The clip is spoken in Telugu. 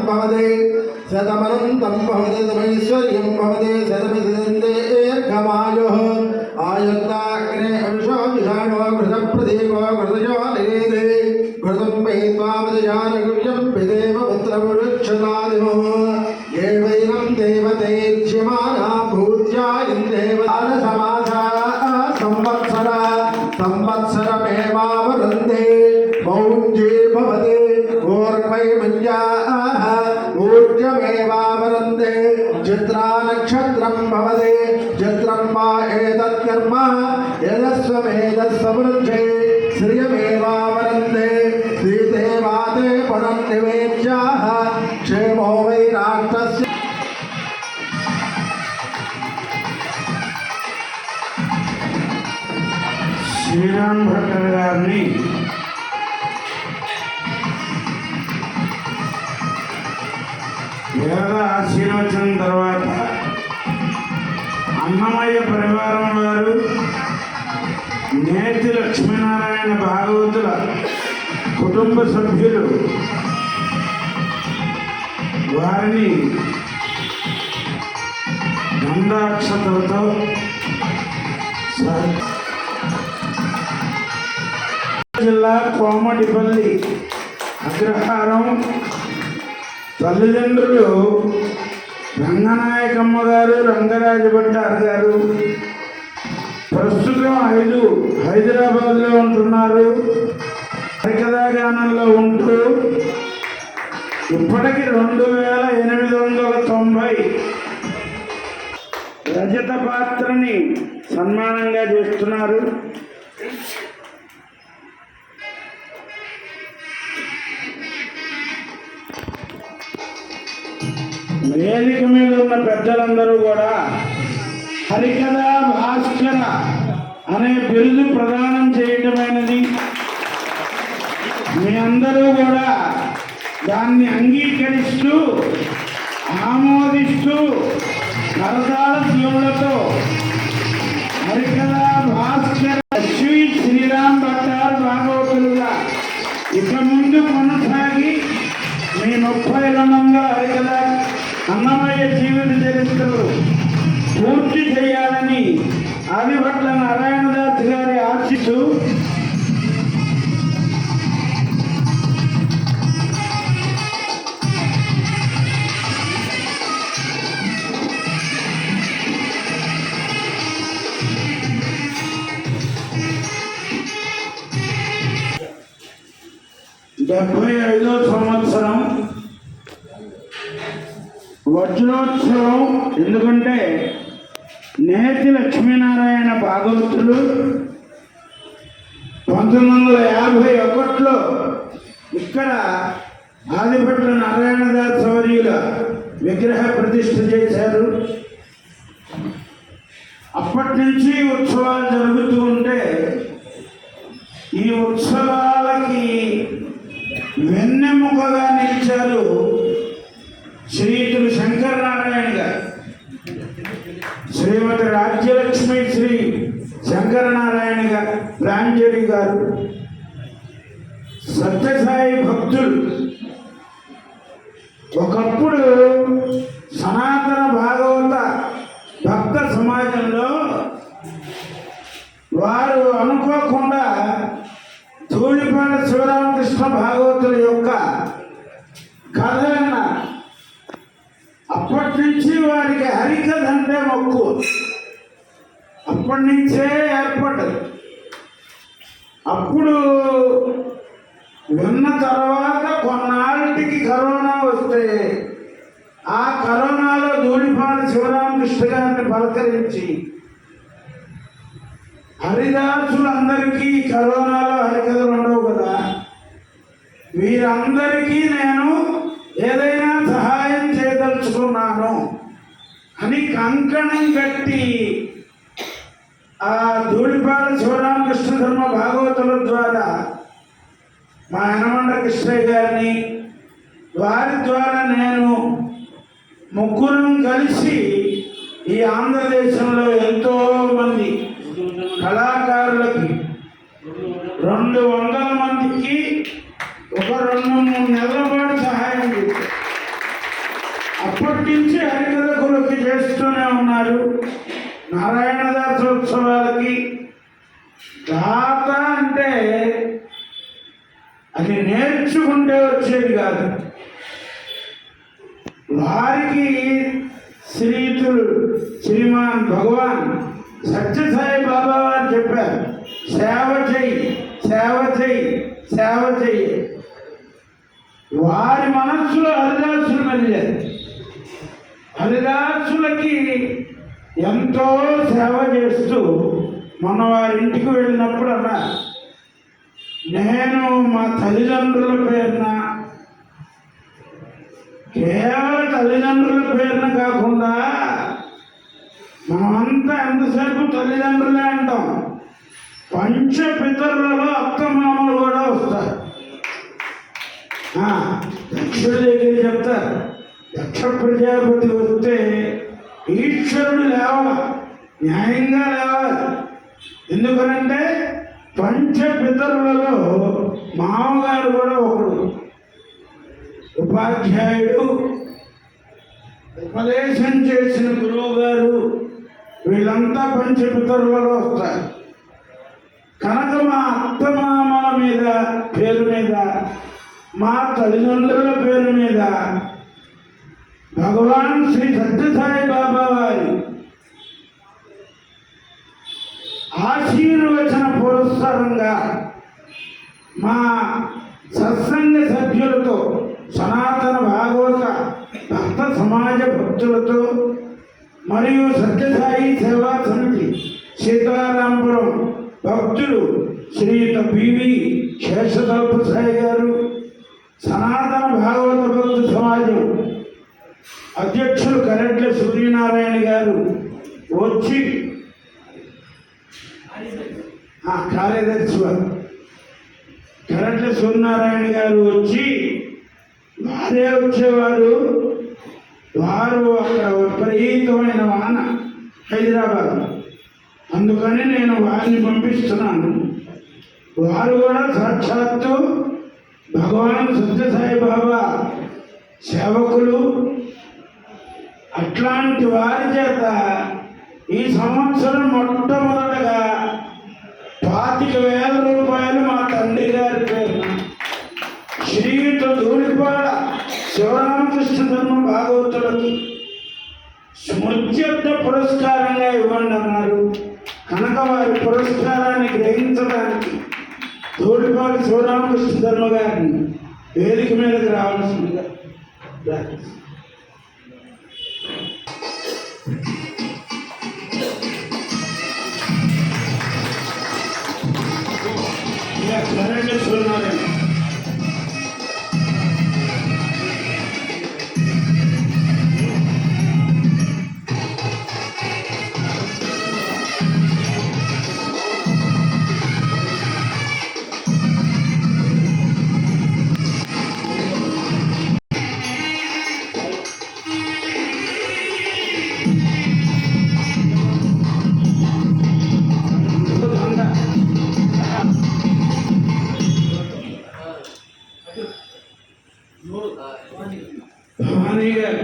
भवते शतमनन्तं भवते शतमैश्वर्यं भवते शतमिदीर्घमायुः आयुर्दाग्ने अंशो विषाणो घृतप्रदीपो घृतयो निवेदे घृतं पेत्वामदजानगुह्यं पिदेव पुत्रमुरुक्षदादिमो ये वैनं देवतेज्यमाना भूत्या इन्देवतारसमासा संवत्सरा संवत्सरमेवावरुन्धे मौञ्जे भवते ऊर्वै मञ्जाः ऊर्जमेवावरुन्धे चित्रा नक्षत्रं भवते चित्रं वा एतत्कर्म यदस्वमेतत्समृद्धे श्रियमेवावरुन्धे श्रीदेवाते पुनर्निवेद्याः क्षेमो वै राष्ट्रस्य శ్రీరామ్ భట్టర్ గారిని వేద ఆశీర్వచనం తర్వాత అన్నమయ్య పరివారం వారు నేతి లక్ష్మీనారాయణ భాగవతుల కుటుంబ సభ్యులు వారిని గంధాక్షతలతో జిల్లా కోమటిపల్లి అగ్రహారం తల్లిదండ్రులు రంగనాయకమ్మ గారు రంగరాజ భట్టారు గారు ప్రస్తుతం హైదరాబాద్లో ఉంటున్నారు. హరికథాగానంలో ఉంటూ ఇప్పటికి 2890 రజత పాత్రని సన్మానంగా చేస్తున్నారు. వేదిక మీద ఉన్న పెద్దలందరూ కూడా హరికథ భాస్కర అనే బిరుదు ప్రదానం చేయటమైనది. మీ అందరూ కూడా దాన్ని అంగీకరిస్తూ ఆమోదిస్తూ కరతాళ ధ్వనులతో హరికథ భాస్కర శ్రీరామ్ భట్టార్ భాగవతులుగా ఇక ముందు కొనసాగి మీ 30 హరికథ అన్నమయ్య జీవిత చరిత్రలు పూర్తి చేయాలని ఆదిభట్ల నారాయణదాస్ గారి ఆశిస్తూ '75వ సంవత్సరం వజ్రోత్సవం. ఎందుకంటే నేతి లక్ష్మీనారాయణ భాగవతులు 1951లో ఇక్కడ ఆదిభట్ల నారాయణదాస్ వర్యుల విగ్రహ ప్రతిష్ఠ చేశారు. అప్పటి నుంచి ఉత్సవాలు జరుగుతూ ఉంటే ఈ ఉత్సవాలకి వెన్నెముకగా నిలిచారు శ్రీయుతులు శంకరనారాయణ గారు. శ్రీమతి రాజ్యలక్ష్మి శ్రీ శంకరనారాయణ గారు ప్రాంజలి గారు సత్యసాయి భక్తులు. ఒకప్పుడు సనాతన భాగవత భక్త సమాజంలో వారు అనుకోకుండా ధూళిపాల శివరామకృష్ణ భాగవతుల యొక్క కథ విన్నారు. అప్పటి నుంచి వారికి హరికథ అంటే మొక్కు అప్పటి నుంచే ఏర్పడ్డది. అప్పుడు విన్న తర్వాత కొన్నాళ్ళకి కరోనా వస్తే ఆ కరోనాలో ధూళిపాల శివరామకృష్ణ గారిని పలకరించి హరిదాసులందరికీ కరోనాలో హరికథలు ఉండవు కదా, వీరందరికీ నేను ఏదైనా సహాయం చేయదలుచుకున్నాను అని కంకణం కట్టి ఆ ధూళిపాల శివరామకృష్ణ ధర్మ భాగవతుల ద్వారా మా యనమండ కృష్ణయ్య గారిని వారి ద్వారా నేను ముగ్గురం కలిసి ఈ ఆంధ్రదేశంలో ఎంతో మంది కళాకారులకి 200 మందికి ఒక 2-3 నెలల పాటు సహాయం చేశారు. అప్పటి నుంచి హరికథకులకి చేస్తూనే ఉన్నారు. నారాయణ దాసోత్సవాలకి గాథ అంటే అది నేర్చుకుంటే వచ్చేది కాదు. వారికి శ్రీమాన్ భగవాన్ సత్యసాయి బాబా వారు చెప్పారు, సేవ చెయ్యి, సేవ చెయ్యి, సేవ చెయ్యి. వారి మనస్సులో హరిదాసులు మెదిలారు. హరిదాసులకి ఎంతో సేవ చేస్తూ మొన్న వారి ఇంటికి వెళ్ళినప్పుడు అన్నారు, నేను మా తల్లిదండ్రుల పేరున, కేవలం తల్లిదండ్రుల పేరున కాకుండా మనమంతా ఎంతసేపు తల్లిదండ్రులే అంటాం, పంచపితరులలో అత్తమామలు కూడా వస్తారు. దక్షుడి దగ్గర చెప్తారు, దక్ష ప్రజాపతి వస్తే ఈశ్వరుడు లేవాలి, న్యాయంగా లేవాలి. ఎందుకనంటే పంచపితరులలో మామగారు కూడా ఒకడు, ఉపాధ్యాయుడు, ఉపదేశం చేసిన గురువు గారు, వీళ్ళంతా పంచపితరులలో వస్తారు. కనుక మా అత్తమామల మీద పేరు మీద, మా తల్లిదండ్రుల పేరు మీద భగవాన్ శ్రీ సత్యసాయి బాబా వారి ఆశీర్వచన పురస్కారంగా మా సత్సంగ సభ్యులతో, సనాతన భాగవత భక్త సమాజ భక్తులతో మరియు సత్యసాయి సేవా సమితి సీతారాంపురం భక్తులు శ్రీయుత బివి శేషతల్పసాయి గారు, సనాతన భాగవత భక్త సమాజం అధ్యక్షులు కరెడ్ల సూర్యనారాయణ గారు వచ్చి, కార్యదర్శి వారు కరెడ్ల సూర్యనారాయణ గారు వచ్చి, వారే వచ్చేవారు. వారు అక్కడ విపరీతమైన వాన హైదరాబాద్, అందుకని నేను వారిని పంపిస్తున్నాను. వారు కూడా సాక్షాత్తు భగవాన్ సత్యసాయి బాబా సేవకులు. అట్లాంటి వారి చేత ఈ సంవత్సరం మొట్టమొదటగా 25,000 రూపాయలు మా తండ్రి గారి పేరున శ్రీయుత ధూళిపాడ శివరామకృష్ణ ధర్మ భాగవతులకు స్మృత్యర్థ పురస్కారంగా ఇవ్వండి అన్నారు. కనుక వారి పురస్కారాన్ని గ్రహించడానికి ధూళిపాడ శివరామకృష్ణ ధర్మ గారిని వేదిక మీదకి రావాల్సిందిగా చూడాలి. భవానీ గారు